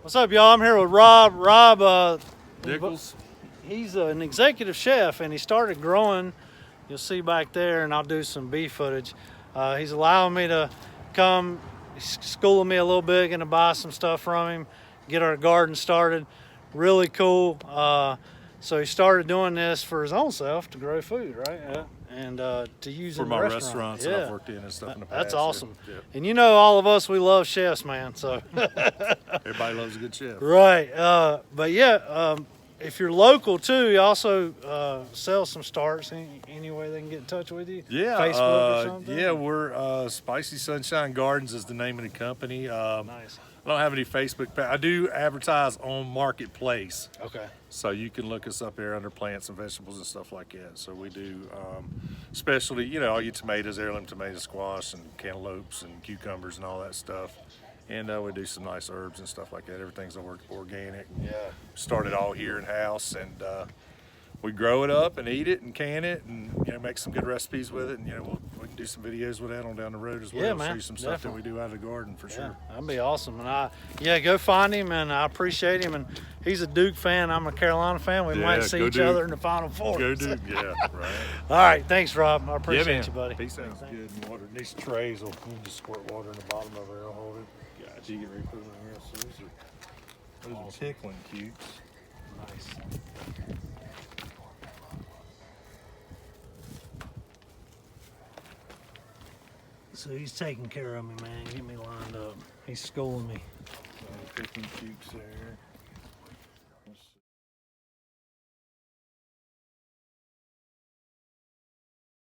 What's up, y'all? I'm here with Rob. Rob, Nichols. he's an executive chef, and he started growing. You'll see back there, and I'll do some beef footage. He's allowing me to come, he's schooling me a little bit, gonna buy some stuff from him, get our garden started. Really cool. So he started doing this for his own self to grow food, right? Yeah. And to use For in my the restaurants that I've worked in and stuff in the past. That's awesome. Yeah. And you know, all of us, we love chefs, man. So Everybody loves a good chef. right. But yeah, if you're local too, you also sell some starts. Any way they can get in touch with you? Yeah, Facebook or something? yeah, we're Spicy Sunshine Gardens is the name of the company. Nice. I don't have any Facebook. I do advertise on Marketplace, Okay. so you can look us up there under plants and vegetables and stuff like that. So we do specialty, you know, all your tomatoes, heirloom tomatoes, squash, and cantaloupes and cucumbers and all that stuff. And we do some nice herbs and stuff like that. Everything's organic. Yeah. Started all here in house, and we grow it up and eat it and can it, and make some good recipes with it. And we can do some videos with that on down the road as well. Yeah, man. Show you some stuff Definitely. that we do out of the garden for sure. That'd be awesome. And go find him, and I appreciate him. And he's a Duke fan. I'm a Carolina fan. We might see go each Duke. other in the Final Four. Go Duke, yeah, right. All right, thanks, Rob. I appreciate Yeah, man. you, buddy. Peace out. Good and water. These trays will just squirt water in the bottom of it. I'll hold it. Gotcha. You get ready to put them in here. So those are tickling cukes. Nice. So he's taking care of me, man. Get me lined up. He's schooling me. Tickling cukes there.